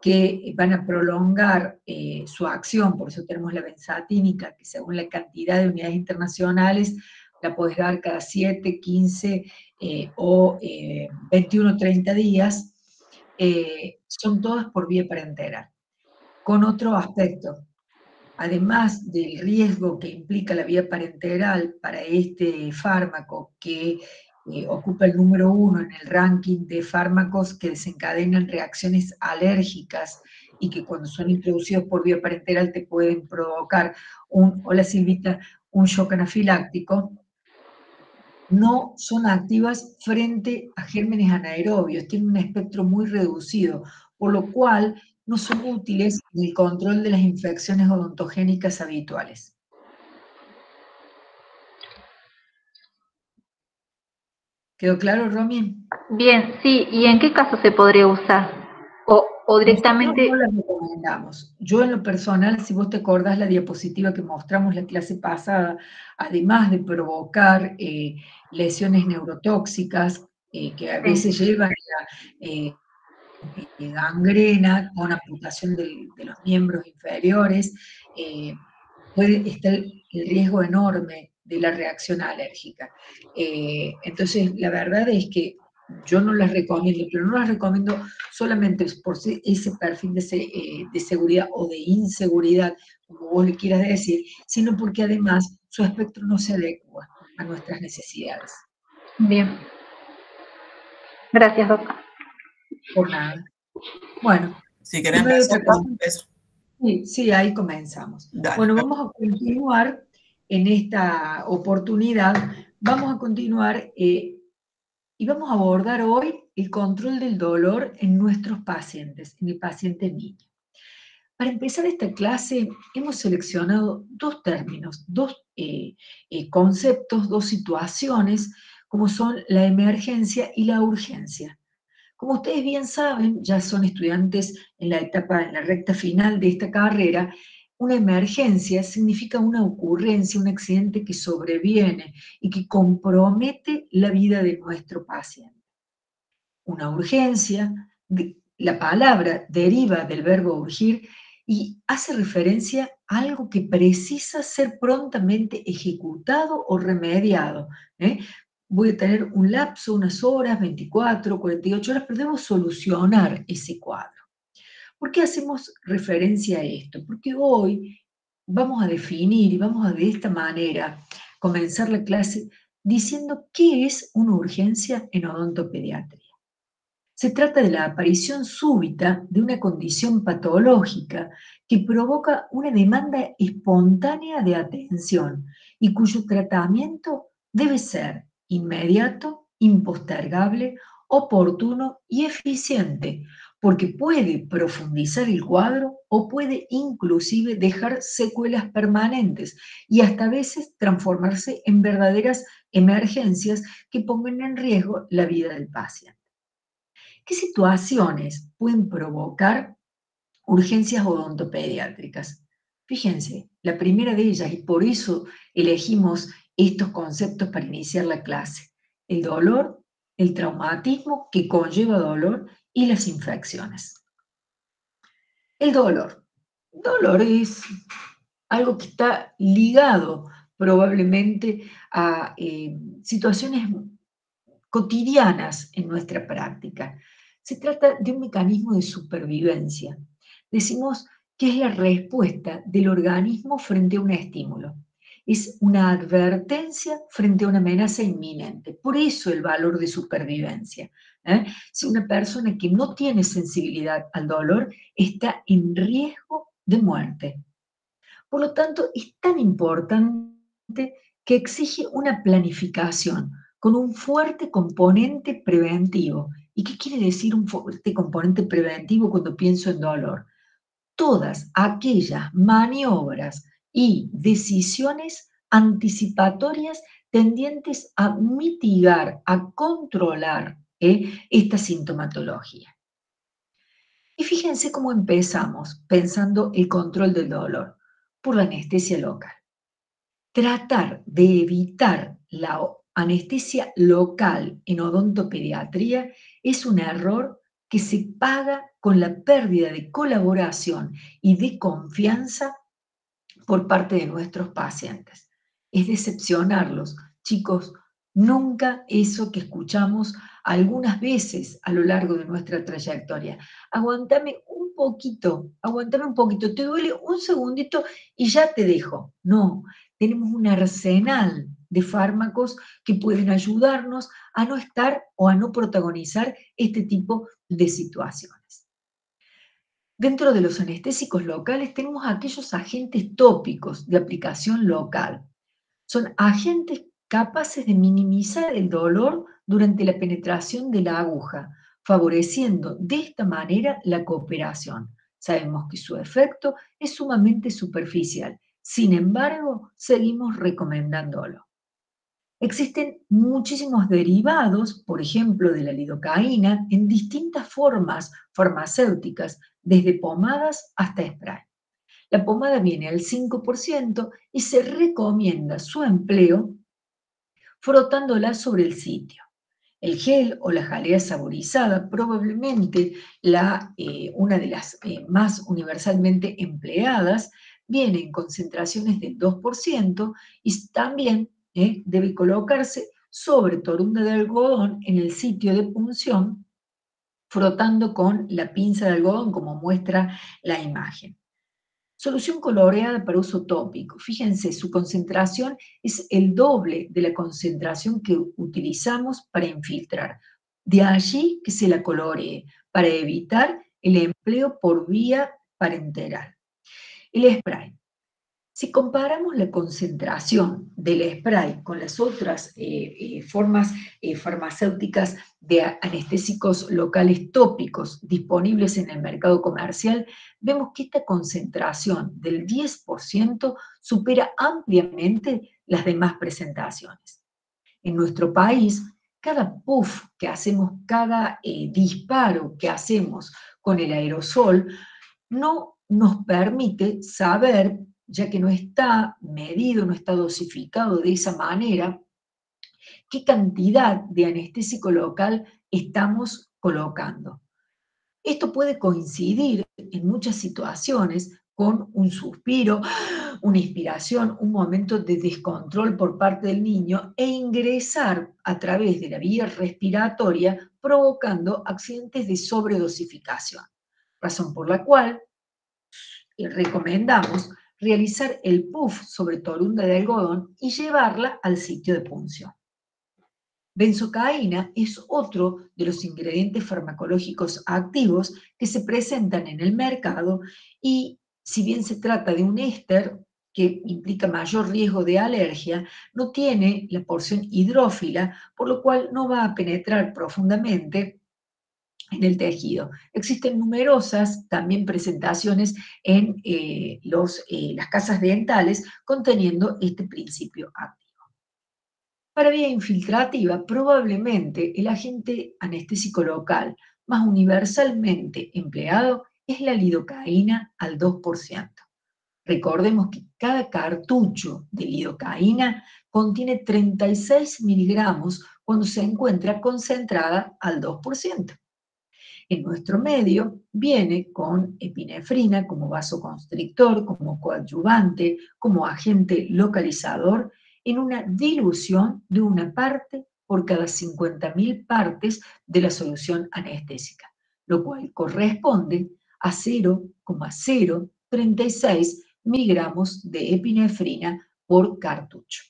que van a prolongar su acción, por eso tenemos la benzatínica, que según la cantidad de unidades internacionales, la puedes dar cada 7, 15 o 21 o 30 días, son todas por vía parenteral. Con otro aspecto, además del riesgo que implica la vía parenteral para este fármaco que ocupa el número 1 en el ranking de fármacos que desencadenan reacciones alérgicas y que cuando son introducidos por vía parenteral te pueden provocar hola Silvita, un shock anafiláctico, no son activas frente a gérmenes anaerobios, tienen un espectro muy reducido, por lo cual no son útiles en el control de las infecciones odontogénicas habituales. ¿Quedó claro, Romy? Bien, sí. ¿Y en qué caso se podría usar? O directamente... Nosotros no las recomendamos. Yo en lo personal, si vos te acordás la diapositiva que mostramos la clase pasada, además de provocar lesiones neurotóxicas que a veces llevan a gangrena con amputación de los miembros inferiores, puede estar el riesgo enorme de la reacción alérgica. Entonces, la verdad es que yo no las recomiendo, pero no las recomiendo solamente por ese perfil de seguridad o de inseguridad, como vos le quieras decir, sino porque además su espectro no se adecua a nuestras necesidades. Bien. Gracias, doctor. Por nada. Bueno, si querés empezar, sí, ahí comenzamos. Dale. Bueno, vamos a continuar en esta oportunidad, vamos a continuar y vamos a abordar hoy el control del dolor en nuestros pacientes, en el paciente niño. Para empezar esta clase hemos seleccionado dos términos, dos conceptos, dos situaciones, como son la emergencia y la urgencia. Como ustedes bien saben, ya son estudiantes en la etapa, en la recta final de esta carrera, una emergencia significa una ocurrencia, un accidente que sobreviene y que compromete la vida de nuestro paciente. Una urgencia, la palabra deriva del verbo urgir y hace referencia a algo que precisa ser prontamente ejecutado o remediado. Voy a tener un lapso, unas horas, 24, 48 horas, pero debo solucionar ese cuadro. ¿Por qué hacemos referencia a esto? Porque hoy vamos a definir y vamos a de esta manera comenzar la clase diciendo qué es una urgencia en odontopediatría. Se trata de la aparición súbita de una condición patológica que provoca una demanda espontánea de atención y cuyo tratamiento debe ser inmediato, impostergable, oportuno y eficiente, porque puede profundizar el cuadro o puede inclusive dejar secuelas permanentes y hasta a veces transformarse en verdaderas emergencias que pongan en riesgo la vida del paciente. ¿Qué situaciones pueden provocar urgencias odontopediátricas? Fíjense, la primera de ellas, y por eso elegimos estos conceptos para iniciar la clase: el dolor, el traumatismo que conlleva dolor y las infecciones. El dolor. Dolor es algo que está ligado probablemente a situaciones cotidianas en nuestra práctica. Se trata de un mecanismo de supervivencia. Decimos que es la respuesta del organismo frente a un estímulo. Es una advertencia frente a una amenaza inminente. Por eso el valor de supervivencia. Si una persona que no tiene sensibilidad al dolor está en riesgo de muerte. Por lo tanto, es tan importante que exige una planificación con un fuerte componente preventivo. ¿Y qué quiere decir un fuerte componente preventivo cuando pienso en dolor? Todas aquellas maniobras y decisiones anticipatorias tendientes a mitigar, a controlar esta sintomatología. Y fíjense cómo empezamos pensando el control del dolor por la anestesia local. Tratar de evitar la anestesia local en odontopediatría es un error que se paga con la pérdida de colaboración y de confianza por parte de nuestros pacientes. Es decepcionarlos. Chicos, nunca eso que escuchamos algunas veces a lo largo de nuestra trayectoria. Aguántame un poquito, te duele un segundito y ya te dejo. No, tenemos un arsenal de fármacos que pueden ayudarnos a no estar o a no protagonizar este tipo de situaciones. Dentro de los anestésicos locales tenemos aquellos agentes tópicos de aplicación local. Son agentes capaces de minimizar el dolor durante la penetración de la aguja, favoreciendo de esta manera la cooperación. Sabemos que su efecto es sumamente superficial, sin embargo, seguimos recomendándolo. Existen muchísimos derivados, por ejemplo, de la lidocaína, en distintas formas farmacéuticas, desde pomadas hasta spray. La pomada viene al 5% y se recomienda su empleo frotándola sobre el sitio. El gel o la jalea saborizada, probablemente una de las más universalmente empleadas, viene en concentraciones del 2% y también debe colocarse sobre torunda de algodón en el sitio de punción, frotando con la pinza de algodón como muestra la imagen. Solución coloreada para uso tópico. Fíjense, su concentración es el doble de la concentración que utilizamos para infiltrar. De allí que se la coloree, para evitar el empleo por vía parenteral. El spray. Si comparamos la concentración del spray con las otras formas farmacéuticas de anestésicos locales tópicos disponibles en el mercado comercial, vemos que esta concentración del 10% supera ampliamente las demás presentaciones. En nuestro país, cada puff que hacemos, cada disparo que hacemos con el aerosol, no nos permite saber, ya que no está medido, no está dosificado de esa manera, qué cantidad de anestésico local estamos colocando. Esto puede coincidir en muchas situaciones con un suspiro, una inspiración, un momento de descontrol por parte del niño e ingresar a través de la vía respiratoria provocando accidentes de sobredosificación, razón por la cual recomendamos realizar el puff sobre torunda de algodón y llevarla al sitio de punción. Benzocaína es otro de los ingredientes farmacológicos activos que se presentan en el mercado y si bien se trata de un éster que implica mayor riesgo de alergia, no tiene la porción hidrófila, por lo cual no va a penetrar profundamente en el tejido. Existen numerosas también presentaciones en las casas dentales conteniendo este principio activo. Para vía infiltrativa, probablemente el agente anestésico local más universalmente empleado es la lidocaína al 2%. Recordemos que cada cartucho de lidocaína contiene 36 miligramos cuando se encuentra concentrada al 2%. En nuestro medio viene con epinefrina como vasoconstrictor, como coadyuvante, como agente localizador, en una dilución de una parte por cada 50.000 partes de la solución anestésica, lo cual corresponde a 0,036 miligramos de epinefrina por cartucho.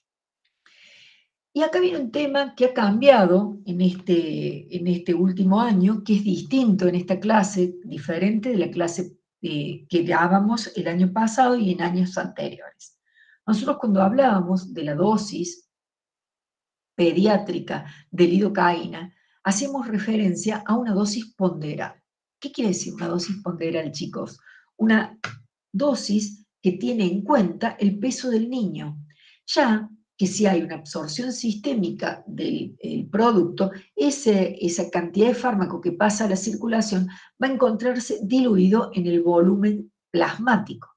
Y acá viene un tema que ha cambiado en este último año, que es distinto en esta clase, diferente de la clase que dábamos el año pasado y en años anteriores. Nosotros cuando hablábamos de la dosis pediátrica de lidocaína, hacemos referencia a una dosis ponderal. ¿Qué quiere decir una dosis ponderal, chicos? Una dosis que tiene en cuenta el peso del niño, ya que si hay una absorción sistémica del producto, esa cantidad de fármaco que pasa a la circulación va a encontrarse diluido en el volumen plasmático.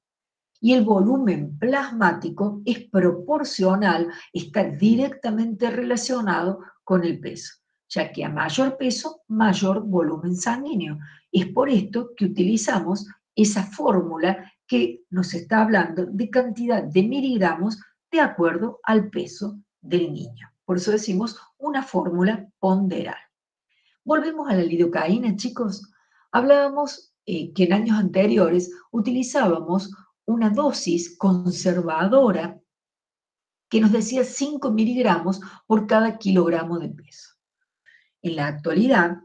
Y el volumen plasmático es proporcional, está directamente relacionado con el peso. ya que a mayor peso, mayor volumen sanguíneo. Es por esto que utilizamos esa fórmula que nos está hablando de cantidad de miligramos de acuerdo al peso del niño. Por eso decimos una fórmula ponderal. Volvemos a la lidocaína, chicos. Hablábamos que en años anteriores utilizábamos una dosis conservadora que nos decía 5 miligramos por cada kilogramo de peso. En la actualidad,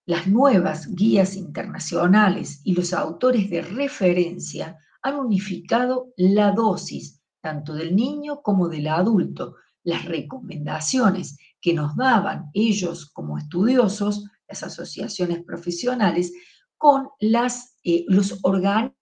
las nuevas guías internacionales y los autores de referencia han unificado la dosis tanto del niño como del adulto. Las recomendaciones que nos daban ellos como estudiosos, las asociaciones profesionales, con los organismos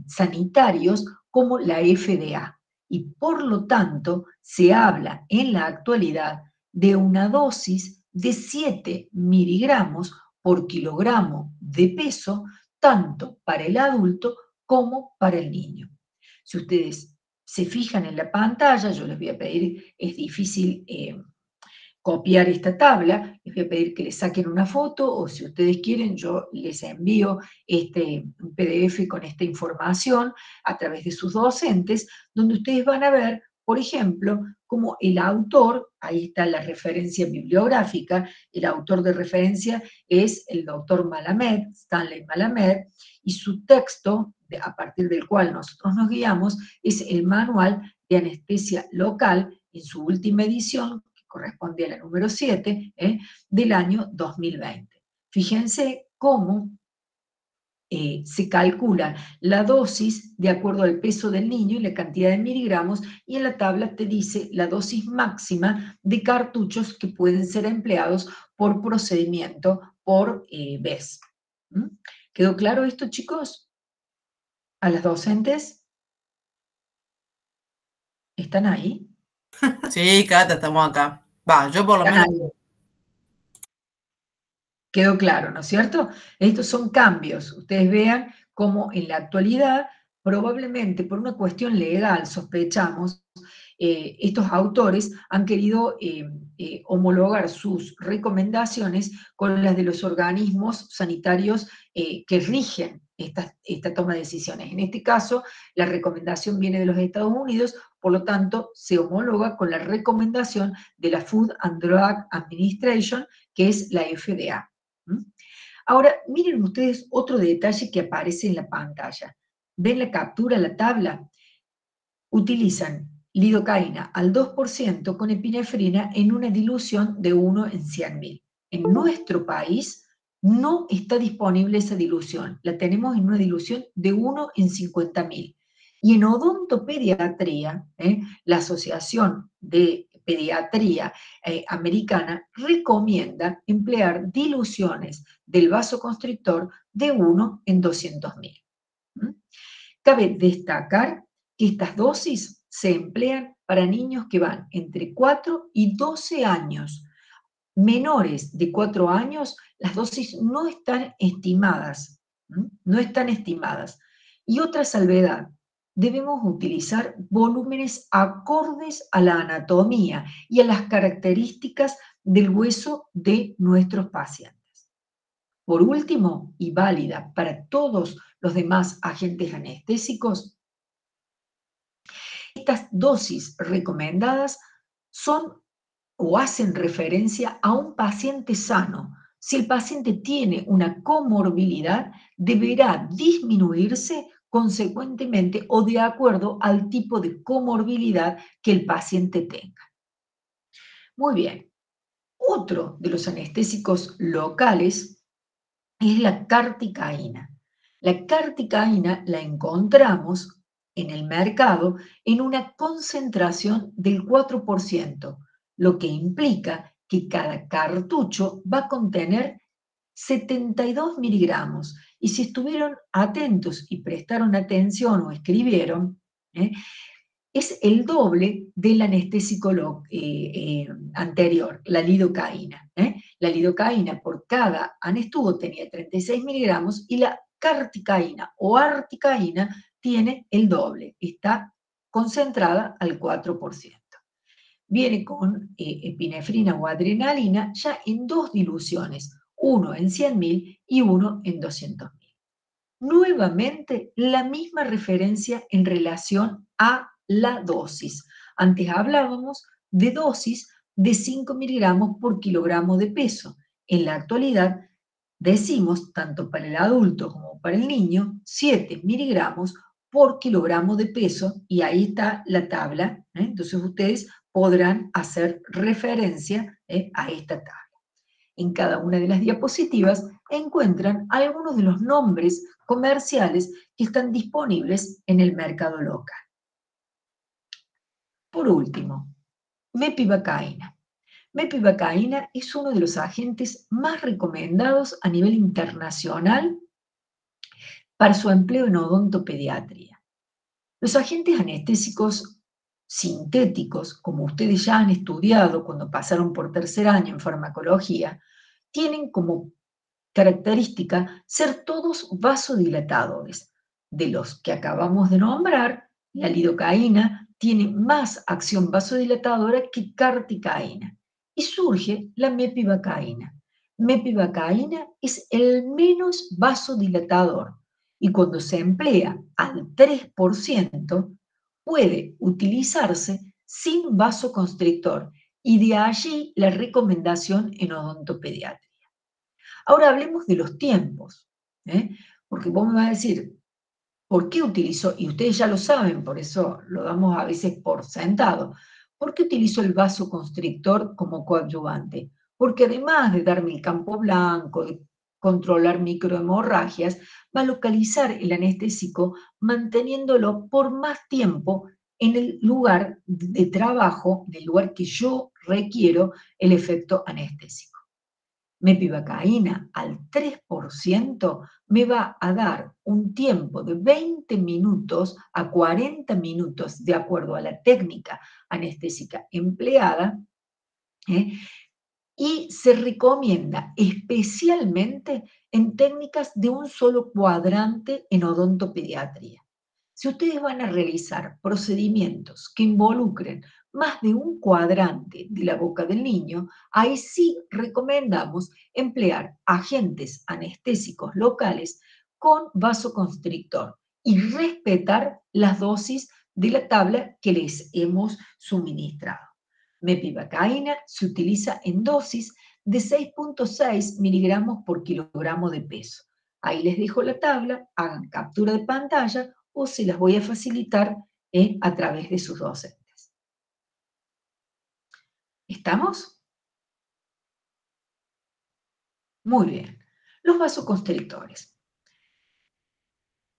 sanitarios como la FDA. Y por lo tanto, se habla en la actualidad de una dosis de 7 miligramos por kilogramo de peso, tanto para el adulto como para el niño. Si ustedes se fijan en la pantalla, yo les voy a pedir, es difícil copiar esta tabla, les voy a pedir que le saquen una foto o si ustedes quieren yo les envío un PDF con esta información a través de sus docentes, donde ustedes van a ver, por ejemplo, cómo el autor, ahí está la referencia bibliográfica, el autor de referencia es el doctor Malamed, Stanley Malamed, y su texto, a partir del cual nosotros nos guiamos, es el Manual de Anestesia Local, en su última edición, corresponde a la número 7, del año 2020. Fíjense cómo se calcula la dosis de acuerdo al peso del niño y la cantidad de miligramos, y en la tabla te dice la dosis máxima de cartuchos que pueden ser empleados por procedimiento por vez. ¿Quedó claro esto, chicos? ¿A las docentes? ¿Están ahí? Sí, Cata, estamos acá. Va, yo por lo menos. Quedó claro, ¿no es cierto? Estos son cambios. Ustedes vean cómo en la actualidad, probablemente por una cuestión legal, sospechamos, estos autores han querido homologar sus recomendaciones con las de los organismos sanitarios que rigen esta toma de decisiones. En este caso, la recomendación viene de los Estados Unidos, por lo tanto, se homologa con la recomendación de la Food and Drug Administration, que es la FDA. Ahora, miren ustedes otro detalle que aparece en la pantalla. ¿Ven la captura, la tabla? Utilizan lidocaína al 2% con epinefrina en una dilución de 1 en 100.000. En nuestro país no está disponible esa dilución. La tenemos en una dilución de 1 en 50.000. Y en odontopediatría, la Asociación de Pediatría Americana recomienda emplear diluciones del vasoconstrictor de 1 en 200.000. Cabe destacar que estas dosis se emplean para niños que van entre 4 y 12 años. Menores de 4 años, las dosis no están estimadas. No están estimadas. Y otra salvedad, debemos utilizar volúmenes acordes a la anatomía y a las características del hueso de nuestros pacientes. Por último, y válida para todos los demás agentes anestésicos, estas dosis recomendadas son o hacen referencia a un paciente sano. Si el paciente tiene una comorbilidad, deberá disminuirse consecuentemente o de acuerdo al tipo de comorbilidad que el paciente tenga. Muy bien. Otro de los anestésicos locales es la carticaína. La carticaína la encontramos en el mercado en una concentración del 4%, lo que implica que cada cartucho va a contener 72 miligramos. Y si estuvieron atentos y prestaron atención o escribieron, es el doble del anestésico anterior, la lidocaína. La lidocaína por cada anestugo tenía 36 miligramos y la carticaína o articaína tiene el doble, está concentrada al 4%. viene con epinefrina o adrenalina ya en 2 diluciones, uno en 100.000 y uno en 200.000. Nuevamente, la misma referencia en relación a la dosis. Antes hablábamos de dosis de 5 miligramos por kilogramo de peso. En la actualidad, decimos, tanto para el adulto como para el niño, 7 miligramos por kilogramo de peso, y ahí está la tabla. Entonces ustedes podrán hacer referencia a esta tabla. En cada una de las diapositivas encuentran algunos de los nombres comerciales que están disponibles en el mercado local. Por último, mepivacaína. Mepivacaína es uno de los agentes más recomendados a nivel internacional para su empleo en odontopediatría. Los agentes anestésicos sintéticos, como ustedes ya han estudiado cuando pasaron por tercer año en farmacología, tienen como característica ser todos vasodilatadores. De los que acabamos de nombrar, la lidocaína tiene más acción vasodilatadora que carticaína. Y surge la mepivacaína. Mepivacaína es el menos vasodilatador y cuando se emplea al 3%, puede utilizarse sin vasoconstrictor, y de allí la recomendación en odontopediatría. Ahora hablemos de los tiempos, porque vos me vas a decir, ¿por qué utilizo? Y ustedes ya lo saben, por eso lo damos a veces por sentado. ¿Por qué utilizo el vasoconstrictor como coadyuvante? Porque además de darme el campo blanco, de controlar microhemorragias, va a localizar el anestésico manteniéndolo por más tiempo en el lugar de trabajo, en el lugar que yo requiero el efecto anestésico. Mepivacaína al 3% me va a dar un tiempo de 20 minutos a 40 minutos de acuerdo a la técnica anestésica empleada, y se recomienda especialmente en técnicas de un solo cuadrante en odontopediatría. Si ustedes van a realizar procedimientos que involucren más de un cuadrante de la boca del niño, ahí sí recomendamos emplear agentes anestésicos locales con vasoconstrictor y respetar las dosis de la tabla que les hemos suministrado. Mepivacaína se utiliza en dosis de 6.6 miligramos por kilogramo de peso. Ahí les dejo la tabla, hagan captura de pantalla o se las voy a facilitar a través de sus docentes. ¿Estamos? Muy bien. Los vasoconstrictores.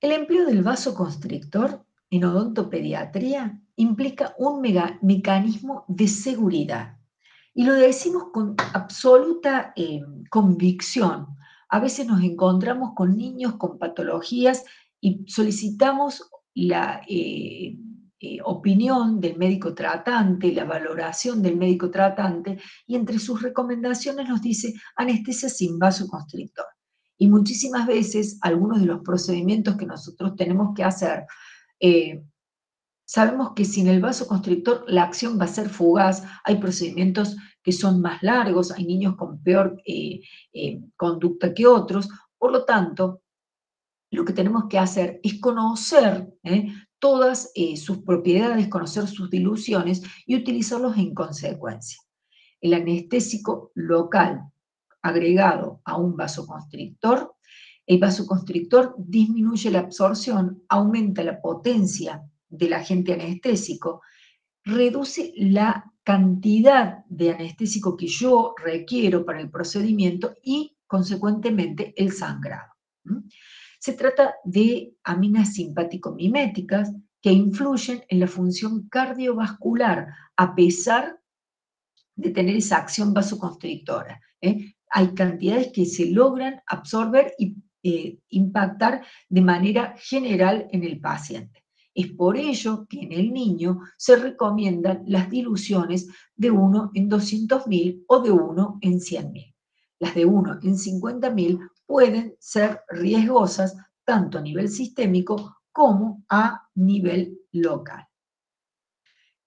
El empleo del vasoconstrictor en odontopediatría implica un mecanismo de seguridad. Y lo decimos con absoluta convicción. A veces nos encontramos con niños con patologías y solicitamos la opinión del médico tratante, la valoración del médico tratante, y entre sus recomendaciones nos dice anestesia sin vasoconstrictor. Y muchísimas veces algunos de los procedimientos que nosotros tenemos que hacer, sabemos que sin el vasoconstrictor la acción va a ser fugaz. Hay procedimientos que son más largos, hay niños con peor conducta que otros. Por lo tanto, lo que tenemos que hacer es conocer todas sus propiedades, conocer sus diluciones y utilizarlos en consecuencia. El anestésico local agregado a un vasoconstrictor, el vasoconstrictor disminuye la absorción, aumenta la potencia del agente anestésico, reduce la cantidad de anestésico que yo requiero para el procedimiento y, consecuentemente, el sangrado. Se trata de aminas simpático-miméticas que influyen en la función cardiovascular a pesar de tener esa acción vasoconstrictora. Hay cantidades que se logran absorber y impactar de manera general en el paciente. Es por ello que en el niño se recomiendan las diluciones de 1 en 200.000 o de 1 en 100.000. Las de 1 en 50.000 pueden ser riesgosas tanto a nivel sistémico como a nivel local.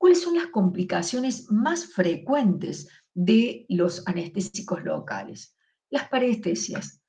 ¿Cuáles son las complicaciones más frecuentes de los anestésicos locales? Las parestesias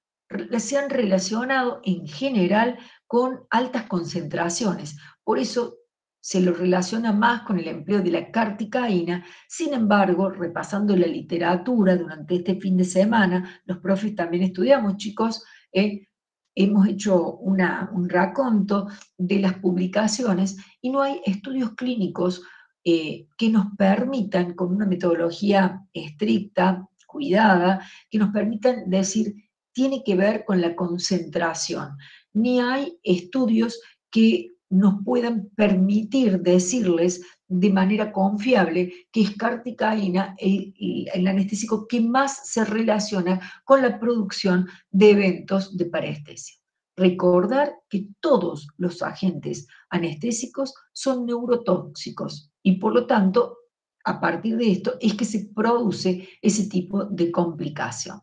se han relacionado en general con altas concentraciones, por eso se lo relaciona más con el empleo de la carticaína. Sin embargo, repasando la literatura durante este fin de semana, los profes también estudiamos, chicos, hemos hecho un raconto de las publicaciones y no hay estudios clínicos que nos permitan, con una metodología estricta, cuidada, que nos permitan decir, tiene que ver con la concentración. Ni hay estudios que nos puedan permitir decirles de manera confiable que es carticaína el anestésico que más se relaciona con la producción de eventos de parestesia. Recordar que todos los agentes anestésicos son neurotóxicos y por lo tanto, a partir de esto es que se produce ese tipo de complicación.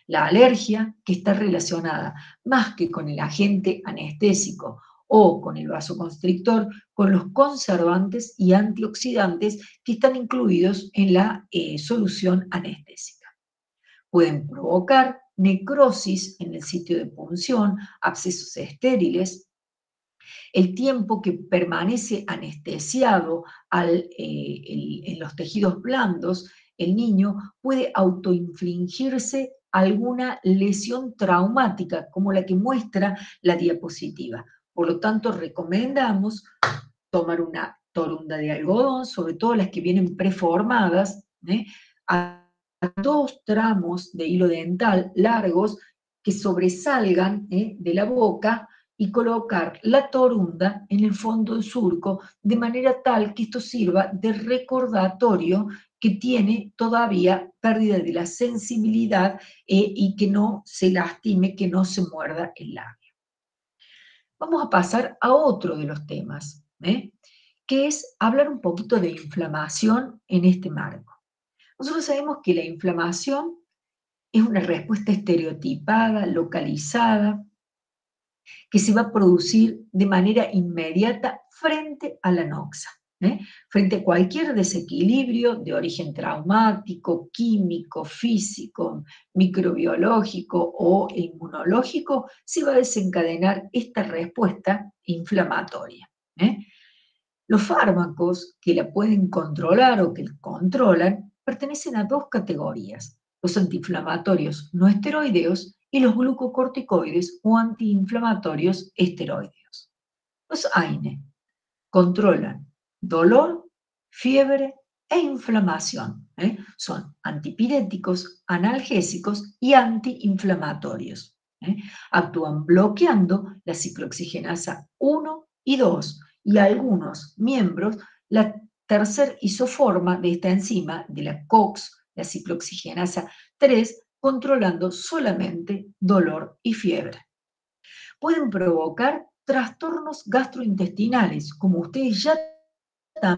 La alergia, que está relacionada más que con el agente anestésico o con el vasoconstrictor, con los conservantes y antioxidantes que están incluidos en la solución anestésica. Pueden provocar necrosis en el sitio de punción, abscesos estériles. El tiempo que permanece anestesiado en los tejidos blandos, el niño puede autoinfligirse alguna lesión traumática, como la que muestra la diapositiva. Por lo tanto, recomendamos tomar una torunda de algodón, sobre todo las que vienen preformadas, a 2 tramos de hilo dental largos que sobresalgan de la boca y colocar la torunda en el fondo del surco de manera tal que esto sirva de recordatorio que tiene todavía pérdida de la sensibilidad y que no se lastime, que no se muerda el labio. Vamos a pasar a otro de los temas, que es hablar un poquito de inflamación en este marco. Nosotros sabemos que la inflamación es una respuesta estereotipada, localizada, que se va a producir de manera inmediata frente a la noxa. Frente a cualquier desequilibrio de origen traumático, químico, físico, microbiológico o inmunológico, se va a desencadenar esta respuesta inflamatoria. Los fármacos que la pueden controlar o que la controlan pertenecen a 2 categorías: los antiinflamatorios no esteroideos y los glucocorticoides o antiinflamatorios esteroideos. Los AINE controlan dolor, fiebre e inflamación. Son antipiréticos, analgésicos y antiinflamatorios. Actúan bloqueando la ciclooxigenasa 1 y 2 y algunos miembros la tercer isoforma de esta enzima, de la COX, la ciclooxigenasa 3, controlando solamente dolor y fiebre. Pueden provocar trastornos gastrointestinales, como ustedes ya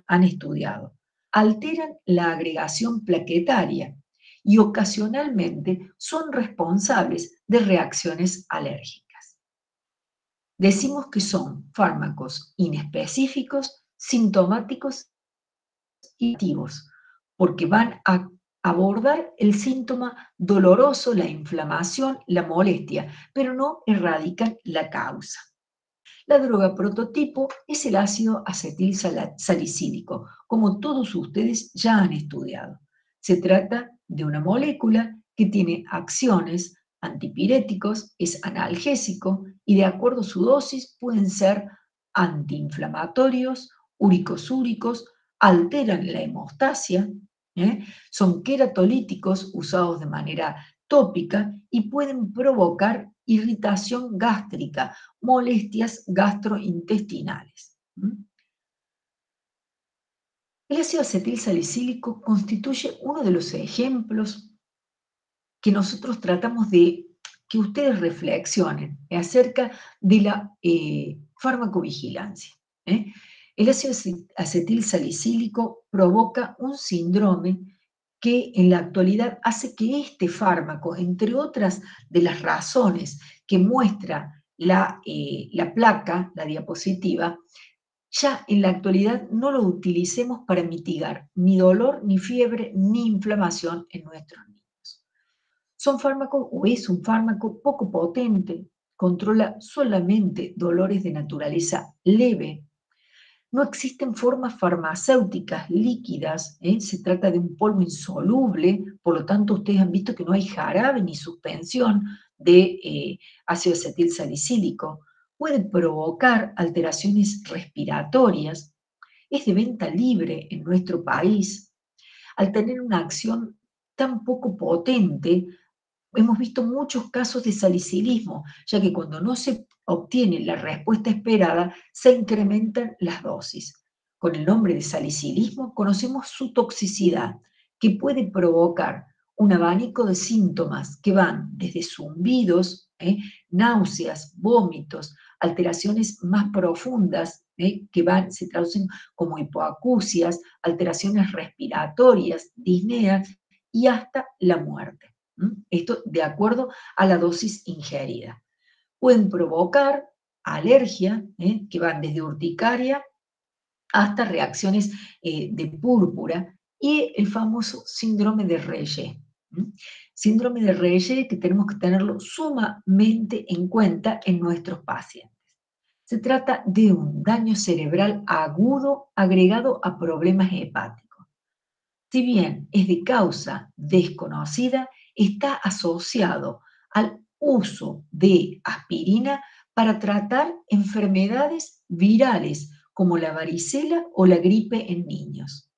han estudiado. Alteran la agregación plaquetaria y ocasionalmente son responsables de reacciones alérgicas. Decimos que son fármacos inespecíficos, sintomáticos y activos, porque van a abordar el síntoma doloroso, la inflamación, la molestia, pero no erradican la causa. La droga prototipo es el ácido acetil salicílico, como todos ustedes ya han estudiado. Se trata de una molécula que tiene acciones antipiréticos, es analgésico y de acuerdo a su dosis pueden ser antiinflamatorios, uricosúricos, alteran la hemostasia, son queratolíticos usados de manera tópica y pueden provocar irritación gástrica, molestias gastrointestinales. El ácido acetil salicílico constituye uno de los ejemplos que nosotros tratamos de que ustedes reflexionen acerca de la farmacovigilancia. El ácido acetil salicílico provoca un síndrome que en la actualidad hace que este fármaco, entre otras de las razones que muestra la placa, la diapositiva, ya en la actualidad no lo utilicemos para mitigar ni dolor, ni fiebre, ni inflamación en nuestros niños. Son fármacos o es un fármaco poco potente, controla solamente dolores de naturaleza leve. No existen formas farmacéuticas líquidas, se trata de un polvo insoluble, por lo tanto ustedes han visto que no hay jarabe ni suspensión de ácido acetil salicílico. Puede provocar alteraciones respiratorias, es de venta libre en nuestro país. Al tener una acción tan poco potente, hemos visto muchos casos de salicilismo, ya que cuando no se obtiene la respuesta esperada, se incrementan las dosis. Con el nombre de salicilismo conocemos su toxicidad, que puede provocar un abanico de síntomas que van desde zumbidos, náuseas, vómitos, alteraciones más profundas, se traducen como hipoacusias, alteraciones respiratorias, disneas y hasta la muerte. Esto de acuerdo a la dosis ingerida. Pueden provocar alergia, que van desde urticaria hasta reacciones de púrpura, y el famoso síndrome de Reye. Síndrome de Reye que tenemos que tenerlo sumamente en cuenta en nuestros pacientes. Se trata de un daño cerebral agudo agregado a problemas hepáticos. Si bien es de causa desconocida, está asociado al uso de aspirina para tratar enfermedades virales como la varicela o la gripe en niños.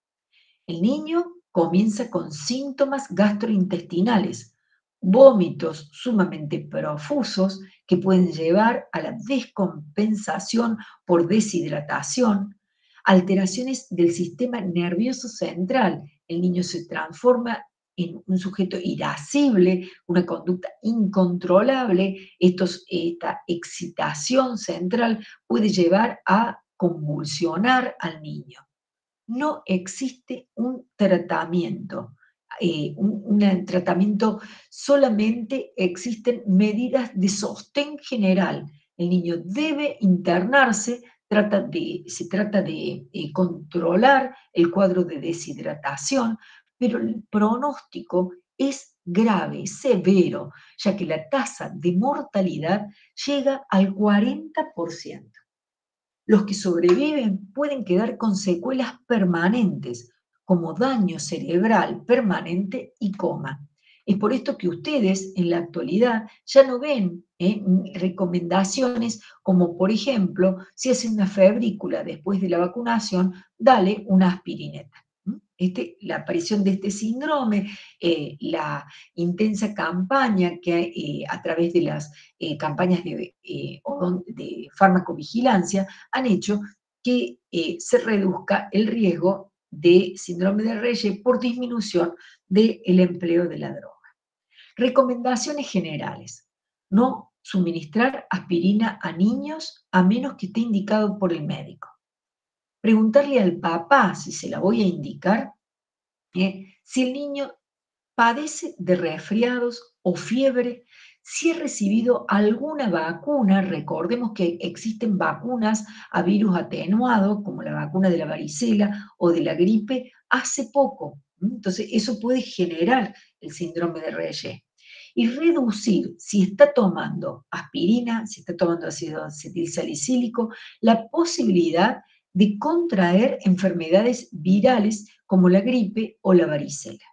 El niño comienza con síntomas gastrointestinales, vómitos sumamente profusos que pueden llevar a la descompensación por deshidratación, alteraciones del sistema nervioso central. El niño se transforma en un sujeto irascible, una conducta incontrolable. Esta excitación central puede llevar a convulsionar al niño. No existe un tratamiento, tratamiento, solamente existen medidas de sostén general. El niño debe internarse, se trata de controlar el cuadro de deshidratación, pero el pronóstico es grave, severo, ya que la tasa de mortalidad llega al 40%. Los que sobreviven pueden quedar con secuelas permanentes, como daño cerebral permanente y coma. Es por esto que ustedes en la actualidad ya no ven recomendaciones como, por ejemplo, si hacen una febrícula después de la vacunación, dale una aspirineta. La aparición de este síndrome, la intensa campaña que a través de las campañas de farmacovigilancia han hecho que se reduzca el riesgo de síndrome de Reye por disminución del empleo de la droga. Recomendaciones generales. No suministrar aspirina a niños a menos que esté indicado por el médico. Preguntarle al papá si se la voy a indicar, si el niño padece de resfriados o fiebre, si ha recibido alguna vacuna. Recordemos que existen vacunas a virus atenuado, como la vacuna de la varicela o de la gripe, hace poco. Entonces, eso puede generar el síndrome de Reye. Y reducir, si está tomando aspirina, si está tomando ácido acetilsalicílico, la posibilidad de contraer enfermedades virales como la gripe o la varicela.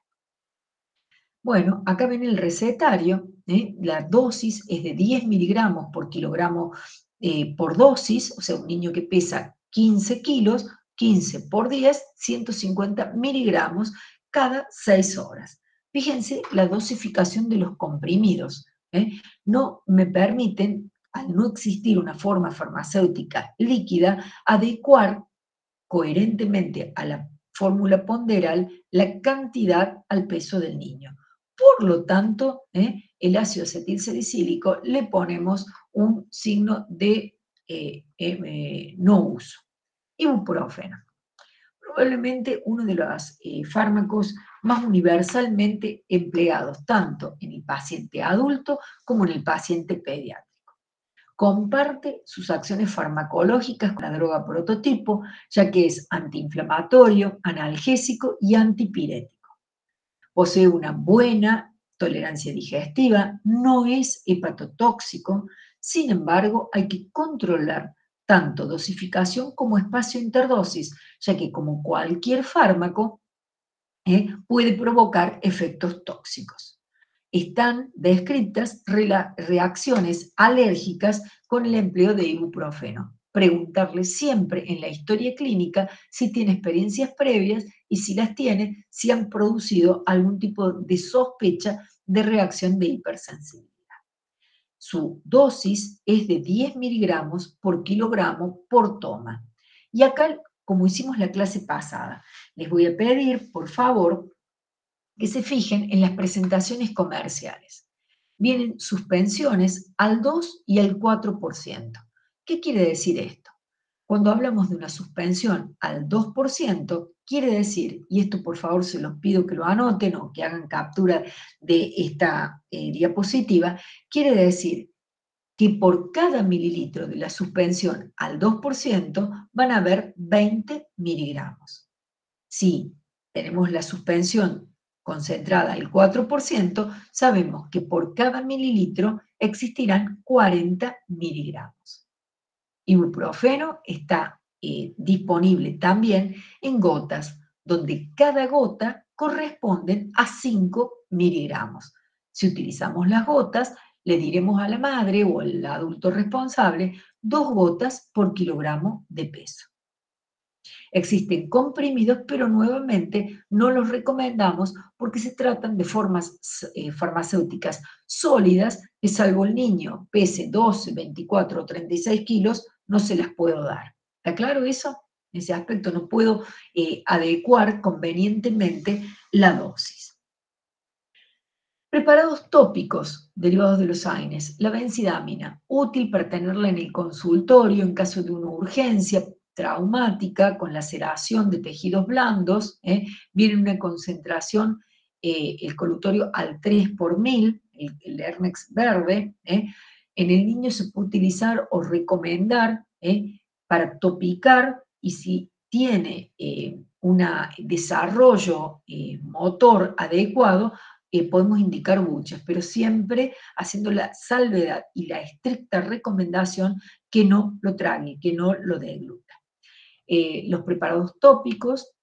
Bueno, acá ven el recetario, la dosis es de 10 miligramos por kilogramo por dosis, o sea, un niño que pesa 15 kilos, 15 por 10, 150 miligramos cada 6 horas. Fíjense la dosificación de los comprimidos. No me permiten, al no existir una forma farmacéutica líquida, adecuar coherentemente a la fórmula ponderal la cantidad al peso del niño. Por lo tanto, el ácido acetilsalicílico le ponemos un signo de no uso. Ibuprofeno. Probablemente uno de los fármacos más universalmente empleados, tanto en el paciente adulto como en el paciente pediátrico. Comparte sus acciones farmacológicas con la droga prototipo, ya que es antiinflamatorio, analgésico y antipirético. Posee una buena tolerancia digestiva, no es hepatotóxico, sin embargo, hay que controlar tanto dosificación como espacio interdosis, ya que como cualquier fármaco, puede provocar efectos tóxicos. Están descritas reacciones alérgicas con el empleo de ibuprofeno. Preguntarle siempre en la historia clínica si tiene experiencias previas y si las tiene, si han producido algún tipo de sospecha de reacción de hipersensibilidad. Su dosis es de 10 miligramos por kilogramo por toma. Y acá, como hicimos la clase pasada, les voy a pedir, por favor, que se fijen en las presentaciones comerciales. Vienen suspensiones al 2 y al 4%. ¿Qué quiere decir esto? Cuando hablamos de una suspensión al 2%, quiere decir, y esto por favor se los pido que lo anoten o que hagan captura de esta diapositiva, quiere decir que por cada mililitro de la suspensión al 2% van a haber 20 miligramos. Si tenemos la suspensión concentrada al 4%, sabemos que por cada mililitro existirán 40 miligramos. Ibuprofeno está disponible también en gotas, donde cada gota corresponde a 5 miligramos. Si utilizamos las gotas, le diremos a la madre o al adulto responsable 2 gotas por kilogramo de peso. Existen comprimidos, pero nuevamente no los recomendamos porque se tratan de formas farmacéuticas sólidas que, salvo el niño pese 12, 24 o 36 kilos, no se las puedo dar. ¿Está claro eso? En ese aspecto no puedo adecuar convenientemente la dosis. Preparados tópicos derivados de los AINES. La benzidamina, útil para tenerla en el consultorio en caso de una urgencia traumática con laceración de tejidos blandos, viene una concentración, el colutorio al 3 por 1000, el Hernex verde, en el niño se puede utilizar o recomendar para topicar, y si tiene un desarrollo motor adecuado, podemos indicar buches, pero siempre haciendo la salvedad y la estricta recomendación que no lo trague, que no lo degluta. Los preparados tópicos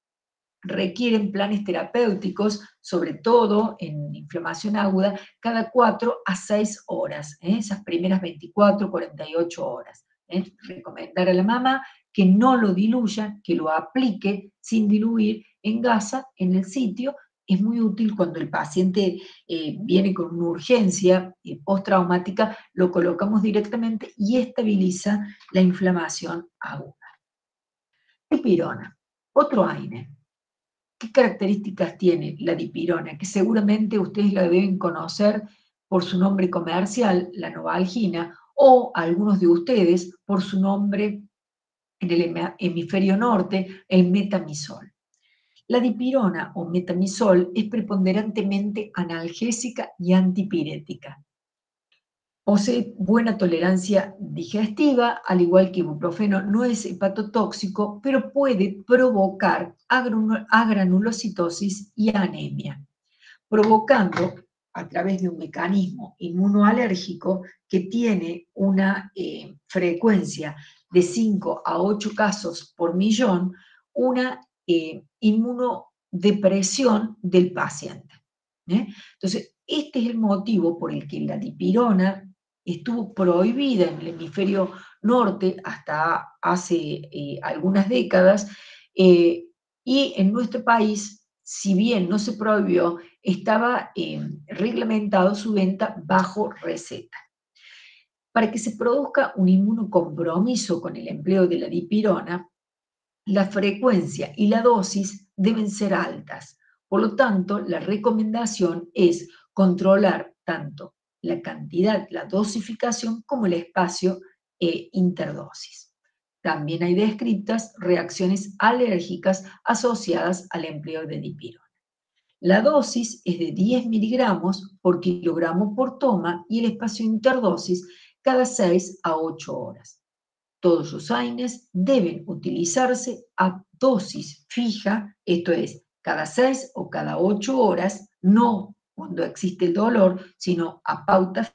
requieren planes terapéuticos, sobre todo en inflamación aguda, cada 4 a 6 horas, esas primeras 24, 48 horas. Recomendar a la mamá que no lo diluya, que lo aplique sin diluir en gasa en el sitio. Es muy útil cuando el paciente viene con una urgencia postraumática, lo colocamos directamente y estabiliza la inflamación aguda. Dipirona, otro AINE. ¿Qué características tiene la dipirona? Que seguramente ustedes la deben conocer por su nombre comercial, la novalgina, o algunos de ustedes por su nombre en el hemisferio norte, el metamisol. La dipirona o metamisol es preponderantemente analgésica y antipirética. Posee buena tolerancia digestiva, al igual que ibuprofeno no es hepatotóxico, pero puede provocar agranulocitosis y anemia, provocando a través de un mecanismo inmunoalérgico que tiene una frecuencia de 5 a 8 casos por millón, una inmunodepresión del paciente. Entonces, este es el motivo por el que la dipirona estuvo prohibida en el hemisferio norte hasta hace algunas décadas, y en nuestro país, si bien no se prohibió, estaba reglamentado su venta bajo receta. Para que se produzca un inmunocompromiso con el empleo de la dipirona, la frecuencia y la dosis deben ser altas. Por lo tanto, la recomendación es controlar tanto la cantidad, la dosificación, como el espacio interdosis. También hay descritas reacciones alérgicas asociadas al empleo de dipirona. La dosis es de 10 miligramos por kilogramo por toma y el espacio interdosis cada 6 a 8 horas. Todos los AINES deben utilizarse a dosis fija, esto es, cada 6 o cada 8 horas, no cuando existe el dolor, sino a pauta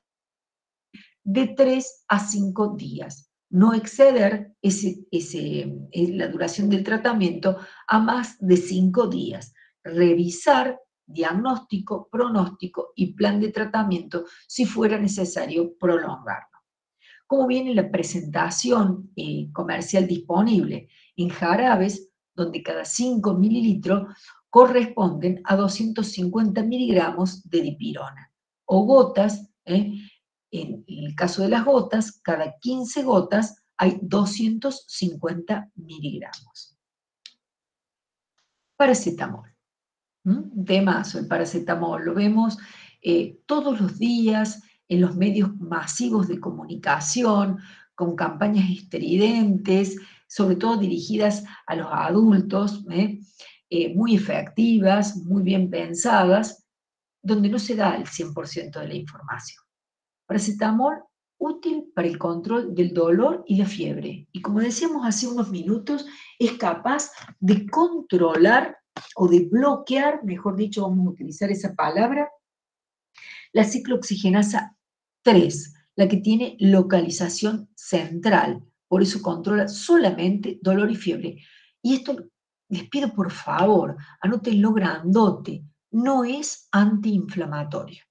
de 3 a 5 días. No exceder la duración del tratamiento a más de 5 días. Revisar diagnóstico, pronóstico y plan de tratamiento si fuera necesario prolongarlo. ¿Cómo viene la presentación comercial disponible? En jarabes, donde cada 5 mililitros corresponden a 250 miligramos de dipirona, o gotas, en el caso de las gotas, cada 15 gotas hay 250 miligramos. Paracetamol. Temazo, el paracetamol. Lo vemos todos los días en los medios masivos de comunicación, con campañas estridentes, sobre todo dirigidas a los adultos, muy efectivas, muy bien pensadas, donde no se da el 100% de la información. Paracetamol útil para el control del dolor y la fiebre. Y como decíamos hace unos minutos, es capaz de controlar o de bloquear, mejor dicho, vamos a utilizar esa palabra, la ciclooxigenasa 3, la que tiene localización central. Por eso controla solamente dolor y fiebre. Y esto les pido por favor, anótenlo grandote, no es antiinflamatorio.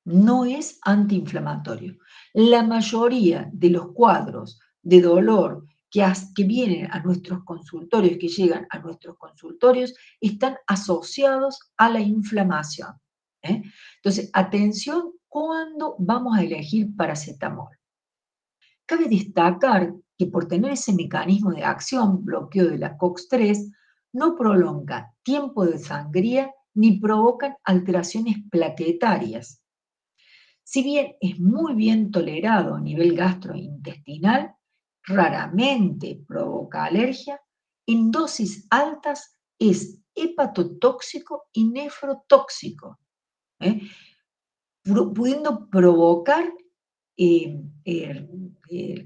No es antiinflamatorio. La mayoría de los cuadros de dolor que vienen a nuestros consultorios, que llegan a nuestros consultorios, están asociados a la inflamación. Entonces, atención cuando vamos a elegir paracetamol. Cabe destacar que por tener ese mecanismo de acción, bloqueo de la COX-3, no prolonga tiempo de sangría ni provocan alteraciones plaquetarias. Si bien es muy bien tolerado a nivel gastrointestinal, raramente provoca alergia, en dosis altas es hepatotóxico y nefrotóxico, pudiendo provocar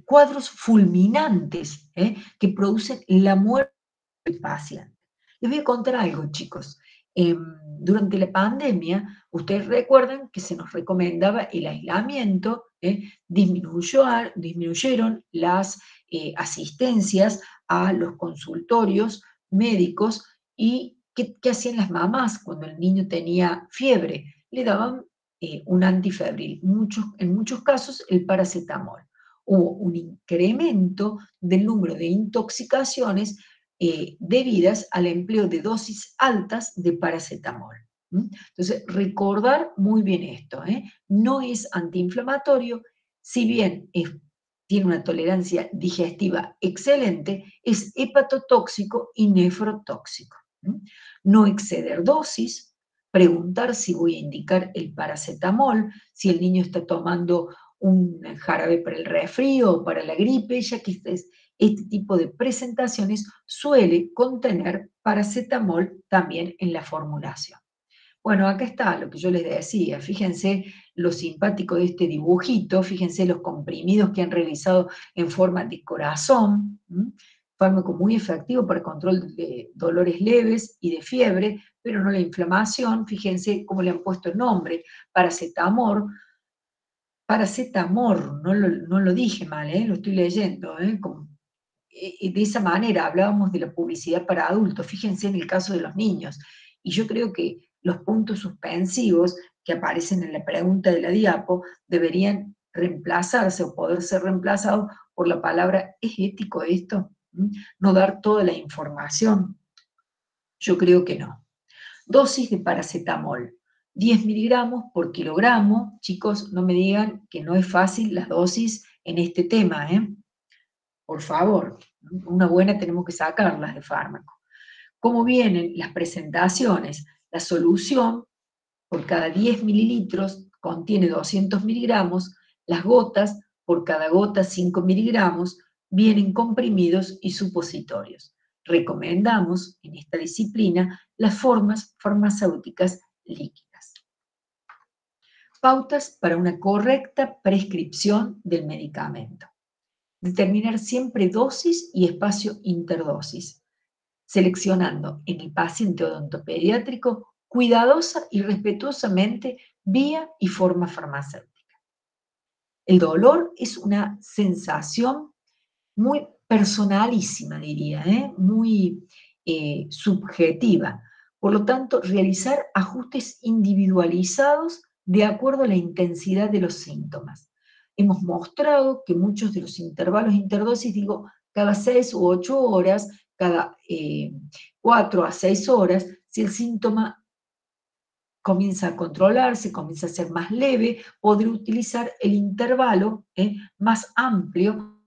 cuadros fulminantes que producen la muerte del paciente. Les voy a contar algo, chicos. Durante la pandemia, ustedes recuerdan que se nos recomendaba el aislamiento, disminuyeron las asistencias a los consultorios médicos y ¿qué hacían las mamás cuando el niño tenía fiebre? Le daban un antifebril, en muchos casos el paracetamol. Hubo un incremento del número de intoxicaciones debidas al empleo de dosis altas de paracetamol. Entonces, recordar muy bien esto, no es antiinflamatorio, si bien tiene una tolerancia digestiva excelente, es hepatotóxico y nefrotóxico. No exceder dosis, preguntar si voy a indicar el paracetamol, si el niño está tomando un jarabe para el resfrío o para la gripe, ya que este tipo de presentaciones suele contener paracetamol también en la formulación. Bueno, acá está lo que yo les decía, fíjense lo simpático de este dibujito, fíjense los comprimidos que han realizado en forma de corazón, fármaco muy efectivo para el control de dolores leves y de fiebre, pero no la inflamación, fíjense cómo le han puesto el nombre, paracetamol, no lo dije mal, lo estoy leyendo, de esa manera hablábamos de la publicidad para adultos, fíjense en el caso de los niños, y yo creo que los puntos suspensivos que aparecen en la pregunta de la diapo deberían reemplazarse o poder ser reemplazados por la palabra ¿es ético esto? No dar toda la información. Yo creo que no. Dosis de paracetamol. 10 miligramos por kilogramo. Chicos, no me digan que no es fácil las dosis en este tema, Por favor, una buena tenemos que sacarlas de fármaco. ¿Cómo vienen las presentaciones? La solución, por cada 10 mililitros, contiene 200 miligramos. Las gotas, por cada gota 5 miligramos, vienen comprimidos y supositorios. Recomendamos en esta disciplina las formas farmacéuticas líquidas. Pautas para una correcta prescripción del medicamento. Determinar siempre dosis y espacio interdosis, seleccionando en el paciente odontopediátrico cuidadosa y respetuosamente vía y forma farmacéutica. El dolor es una sensación muy personalísima, diría, muy subjetiva. Por lo tanto, realizar ajustes individualizados de acuerdo a la intensidad de los síntomas. Hemos mostrado que muchos de los intervalos interdosis, digo, cada 6 u 8 horas, cada 4 a 6 horas, si el síntoma comienza a controlarse, comienza a ser más leve, podré utilizar el intervalo más amplio,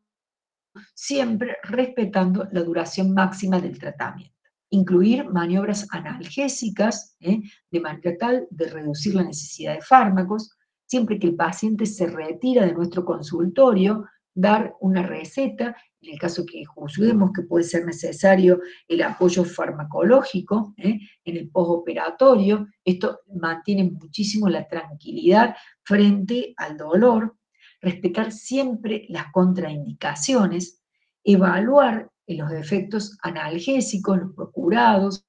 siempre respetando la duración máxima del tratamiento. Incluir maniobras analgésicas, de manera tal de reducir la necesidad de fármacos, siempre que el paciente se retira de nuestro consultorio, dar una receta, en el caso que juzguemos que puede ser necesario el apoyo farmacológico, en el postoperatorio. Esto mantiene muchísimo la tranquilidad frente al dolor. Respetar siempre las contraindicaciones, evaluar los efectos analgésicos, los procurados,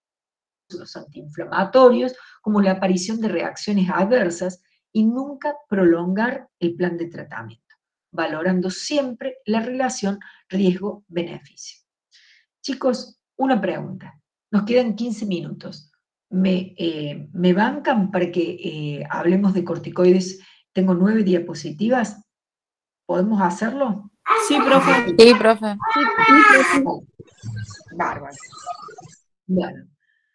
los antiinflamatorios, como la aparición de reacciones adversas, y nunca prolongar el plan de tratamiento, valorando siempre la relación riesgo-beneficio. Chicos, una pregunta. Nos quedan 15 minutos. ¿Me bancan para que hablemos de corticoides? Tengo 9 diapositivas. ¿Podemos hacerlo? Sí, profe. Sí, profe. Bárbaro. Bueno,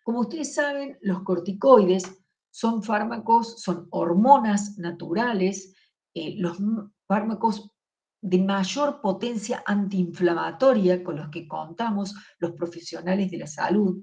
como ustedes saben, los corticoides son fármacos, son hormonas naturales, los fármacos de mayor potencia antiinflamatoria con los que contamos los profesionales de la salud.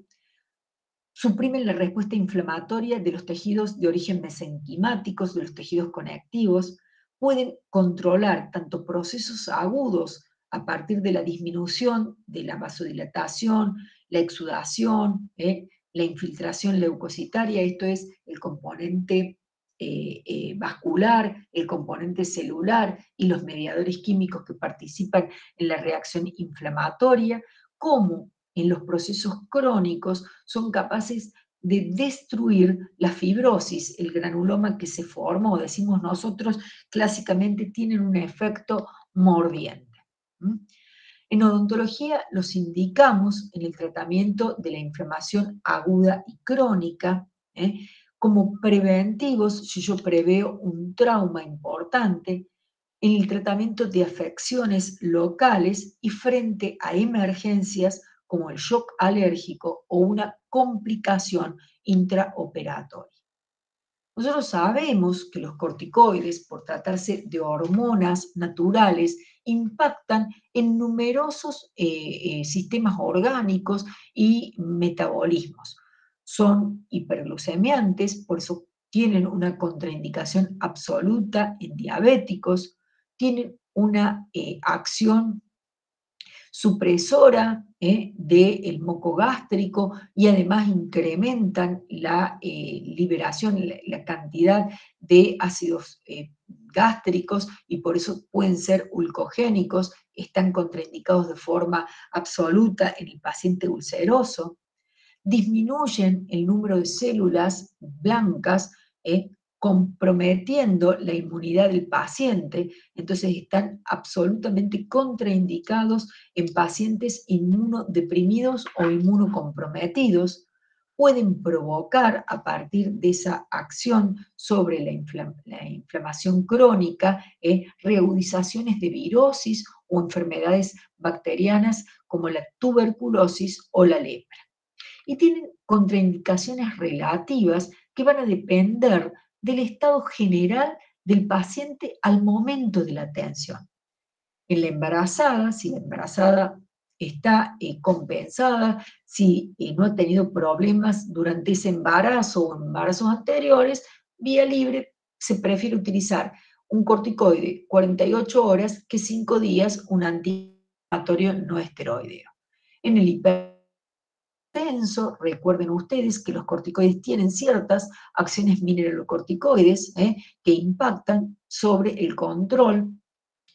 Suprimen la respuesta inflamatoria de los tejidos de origen mesenquimáticos, de los tejidos conectivos, pueden controlar tanto procesos agudos a partir de la disminución de la vasodilatación, la exudación, la infiltración leucocitaria, esto es el componente vascular, el componente celular y los mediadores químicos que participan en la reacción inflamatoria, como en los procesos crónicos son capaces de destruir la fibrosis, el granuloma que se forma, o decimos nosotros, clásicamente tienen un efecto mordiente. En odontología los indicamos en el tratamiento de la inflamación aguda y crónica, como preventivos, si yo preveo un trauma importante, en el tratamiento de afecciones locales y frente a emergencias como el shock alérgico o una complicación intraoperatoria. Nosotros sabemos que los corticoides, por tratarse de hormonas naturales, impactan en numerosos sistemas orgánicos y metabolismos. Son hiperglucemiantes, por eso tienen una contraindicación absoluta en diabéticos, tienen una acción supresora del moco gástrico y además incrementan la liberación, la cantidad de ácidos gástricos, y por eso pueden ser ulcogénicos, están contraindicados de forma absoluta en el paciente ulceroso. Disminuyen el número de células blancas, comprometiendo la inmunidad del paciente, entonces están absolutamente contraindicados en pacientes inmunodeprimidos o inmunocomprometidos. Pueden provocar, a partir de esa acción sobre la inflamación crónica, reagudizaciones de virosis o enfermedades bacterianas como la tuberculosis o la lepra. Y tienen contraindicaciones relativas que van a depender del estado general del paciente al momento de la atención. En la embarazada, si la embarazada está compensada, si no ha tenido problemas durante ese embarazo o embarazos anteriores, vía libre se prefiere utilizar un corticoide 48 horas que 5 días un antiinflamatorio no esteroideo. En el tenso. Recuerden ustedes que los corticoides tienen ciertas acciones mineralocorticoides que impactan sobre el control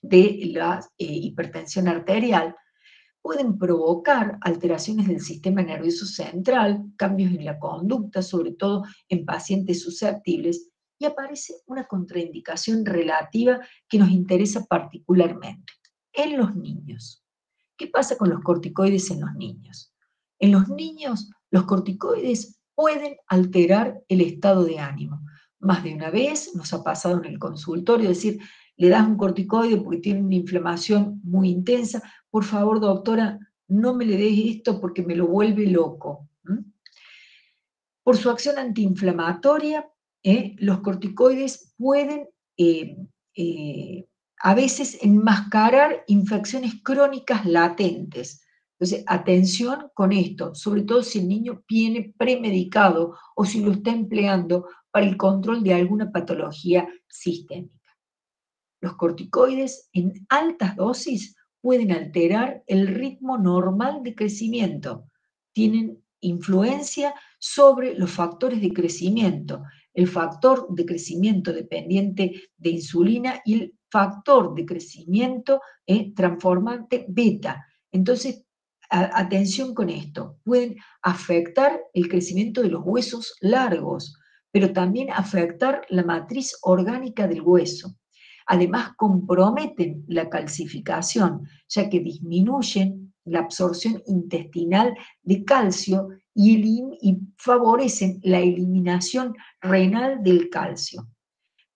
de la hipertensión arterial. Pueden provocar alteraciones del sistema nervioso central, cambios en la conducta, sobre todo en pacientes susceptibles, y aparece una contraindicación relativa que nos interesa particularmente. En los niños. ¿Qué pasa con los corticoides en los niños? En los niños, los corticoides pueden alterar el estado de ánimo. Más de una vez nos ha pasado en el consultorio, es decir, le das un corticoide porque tiene una inflamación muy intensa, por favor, doctora, no me le des esto porque me lo vuelve loco. Por su acción antiinflamatoria, los corticoides pueden a veces enmascarar infecciones crónicas latentes. Entonces, atención con esto, sobre todo si el niño viene premedicado o si lo está empleando para el control de alguna patología sistémica. Los corticoides en altas dosis pueden alterar el ritmo normal de crecimiento. Tienen influencia sobre los factores de crecimiento, el factor de crecimiento dependiente de insulina y el factor de crecimiento transformante beta. Entonces, atención con esto, pueden afectar el crecimiento de los huesos largos, pero también afectar la matriz orgánica del hueso. Además, comprometen la calcificación, ya que disminuyen la absorción intestinal de calcio y favorecen la eliminación renal del calcio.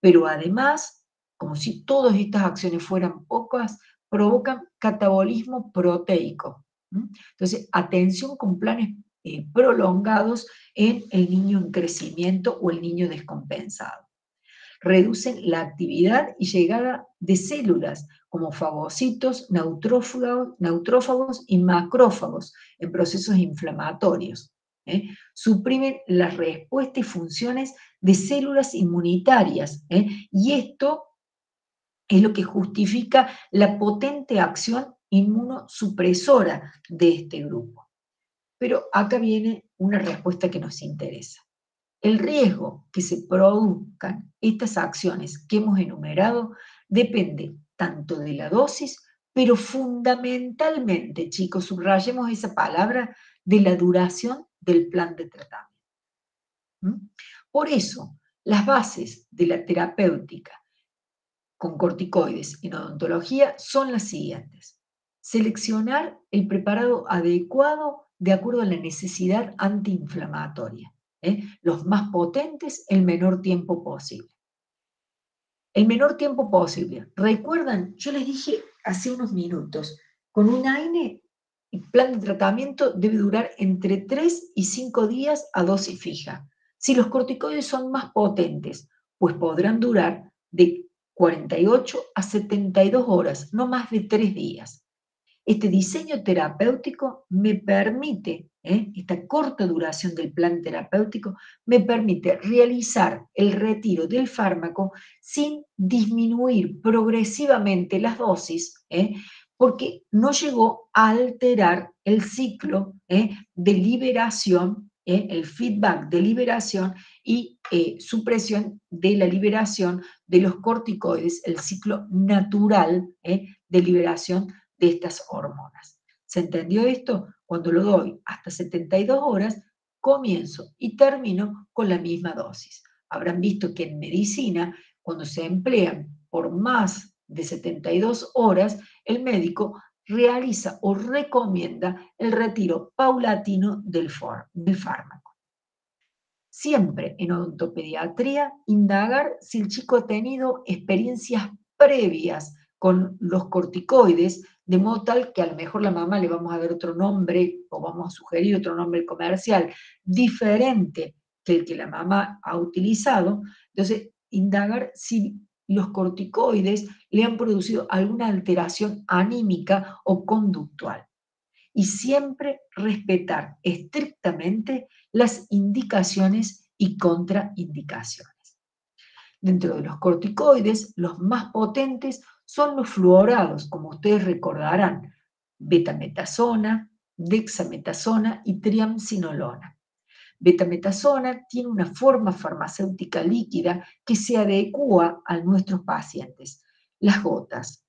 Pero además, como si todas estas acciones fueran pocas, provocan catabolismo proteico. Entonces, atención con planes prolongados en el niño en crecimiento o el niño descompensado. Reducen la actividad y llegada de células como fagocitos, neutrófagos y macrófagos en procesos inflamatorios. Suprimen la respuesta y funciones de células inmunitarias. Y esto es lo que justifica la potente acción inmunosupresora de este grupo. Pero acá viene una respuesta que nos interesa. El riesgo que se produzcan estas acciones que hemos enumerado depende tanto de la dosis, pero fundamentalmente, chicos, subrayemos esa palabra, de la duración del plan de tratamiento. Por eso, las bases de la terapéutica con corticoides en odontología son las siguientes. Seleccionar el preparado adecuado de acuerdo a la necesidad antiinflamatoria. Los más potentes el menor tiempo posible. El menor tiempo posible. ¿Recuerdan? Yo les dije hace unos minutos, con un AINE, el plan de tratamiento debe durar entre 3 y 5 días a dosis fija. Si los corticoides son más potentes, pues podrán durar de 48 a 72 horas, no más de 3 días. Este diseño terapéutico me permite, esta corta duración del plan terapéutico, me permite realizar el retiro del fármaco sin disminuir progresivamente las dosis, porque no llegó a alterar el ciclo de liberación, el feedback de liberación y supresión de la liberación de los corticoides, el ciclo natural de liberación de estas hormonas. ¿Se entendió esto? Cuando lo doy hasta 72 horas, comienzo y termino con la misma dosis. Habrán visto que en medicina, cuando se emplean por más de 72 horas, el médico realiza o recomienda el retiro paulatino del fármaco. Siempre en odontopediatría, indagar si el chico ha tenido experiencias previas con los corticoides, de modo tal que a lo mejor la mamá le vamos a dar otro nombre o vamos a sugerir otro nombre comercial diferente que el que la mamá ha utilizado. Entonces, indagar si los corticoides le han producido alguna alteración anímica o conductual. Y siempre respetar estrictamente las indicaciones y contraindicaciones. Dentro de los corticoides, los más potentes son los fluorados, como ustedes recordarán, betametasona, dexametasona y triamcinolona. Betametasona tiene una forma farmacéutica líquida que se adecua a nuestros pacientes, las gotas.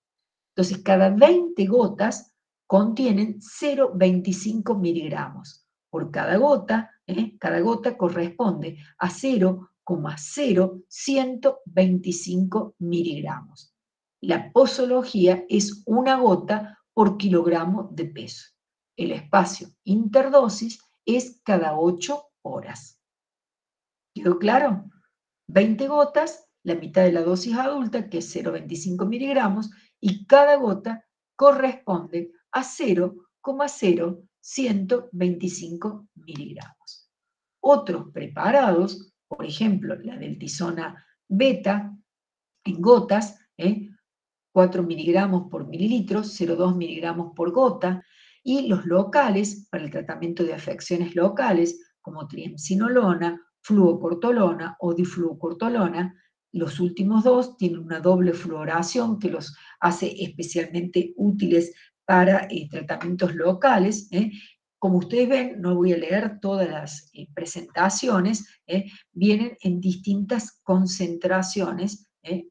Entonces, cada 20 gotas contienen 0,25 miligramos. Por cada gota corresponde a 0,0125 miligramos. La posología es una gota por kilogramo de peso. El espacio interdosis es cada 8 horas. ¿Quedó claro? 20 gotas, la mitad de la dosis adulta, que es 0,25 miligramos, y cada gota corresponde a 0,0125 miligramos. Otros preparados, por ejemplo, la deltisona beta, en gotas, 4 miligramos por mililitro, 0,2 miligramos por gota, y los locales, para el tratamiento de afecciones locales, como triamcinolona, fluocortolona o difluocortolona. Los últimos dos tienen una doble fluoración que los hace especialmente útiles para tratamientos locales. Como ustedes ven, no voy a leer todas las presentaciones, vienen en distintas concentraciones, en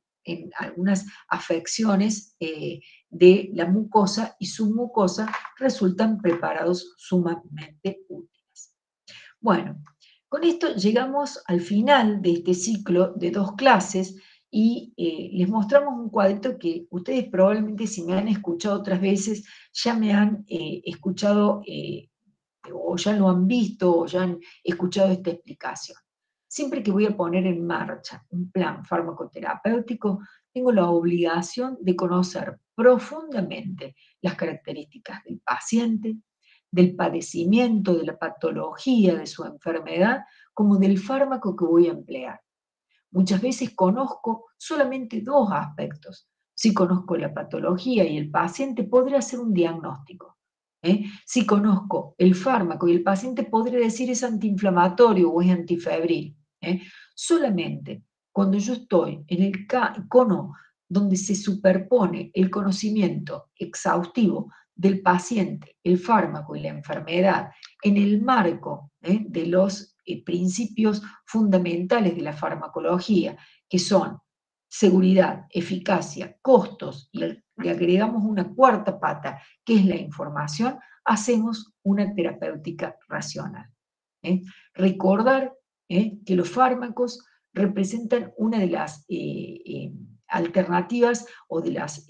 algunas afecciones de la mucosa y submucosa resultan preparados sumamente útiles. Bueno, con esto llegamos al final de este ciclo de 2 clases y les mostramos un cuadrito que ustedes probablemente, si me han escuchado otras veces, ya me han escuchado o ya lo han visto o ya han escuchado esta explicación. Siempre que voy a poner en marcha un plan farmacoterapéutico, tengo la obligación de conocer profundamente las características del paciente, del padecimiento, de la patología de su enfermedad, como del fármaco que voy a emplear. Muchas veces conozco solamente 2 aspectos. Si conozco la patología y el paciente, podré hacer un diagnóstico. Si conozco el fármaco y el paciente, podré decir es antiinflamatorio o es antifebril. Solamente cuando yo estoy en el cono donde se superpone el conocimiento exhaustivo del paciente, el fármaco y la enfermedad, en el marco de los principios fundamentales de la farmacología, que son seguridad, eficacia, costos, y le agregamos una cuarta pata, que es la información, hacemos una terapéutica racional. Recordar que los fármacos representan una de las alternativas o de las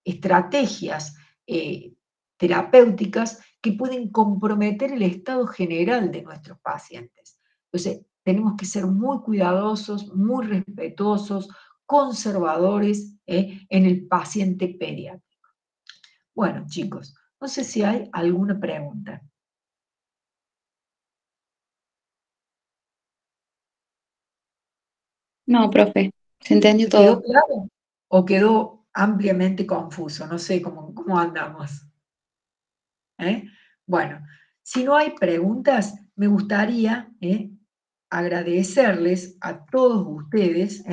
estrategias terapéuticas que pueden comprometer el estado general de nuestros pacientes. Entonces, tenemos que ser muy cuidadosos, muy respetuosos, conservadores en el paciente pediátrico. Bueno, chicos, no sé si hay alguna pregunta. No, profe, se entendió todo. ¿Quedó claro o quedó ampliamente confuso? No sé cómo andamos. Bueno, si no hay preguntas, me gustaría agradecerles a todos ustedes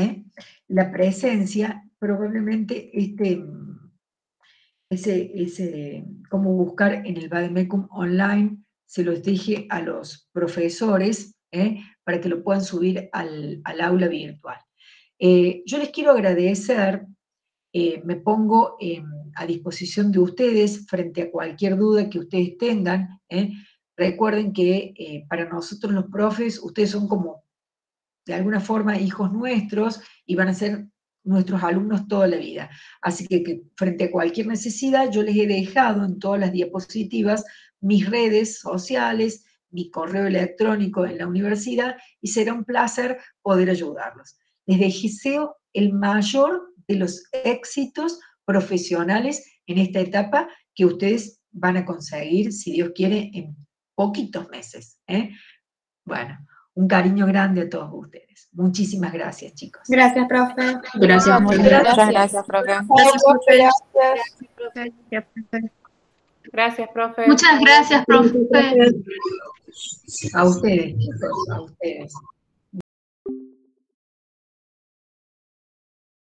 la presencia, probablemente cómo buscar en el Vademecum online, se los dije a los profesores para que lo puedan subir al aula virtual. Yo les quiero agradecer, me pongo a disposición de ustedes frente a cualquier duda que ustedes tengan. Recuerden que para nosotros los profes, ustedes son como, de alguna forma, hijos nuestros y van a ser nuestros alumnos toda la vida. Así que frente a cualquier necesidad, yo les he dejado en todas las diapositivas mis redes sociales, mi correo electrónico en la universidad, y será un placer poder ayudarlos. Les deseo el mayor de los éxitos profesionales en esta etapa que ustedes van a conseguir, si Dios quiere, en poquitos meses. Bueno, un cariño grande a todos ustedes. Muchísimas gracias, chicos. Gracias, profe. Gracias, Muchas gracias, profe. Gracias, profe. Muchas gracias, profe. A ustedes, chicos, a ustedes.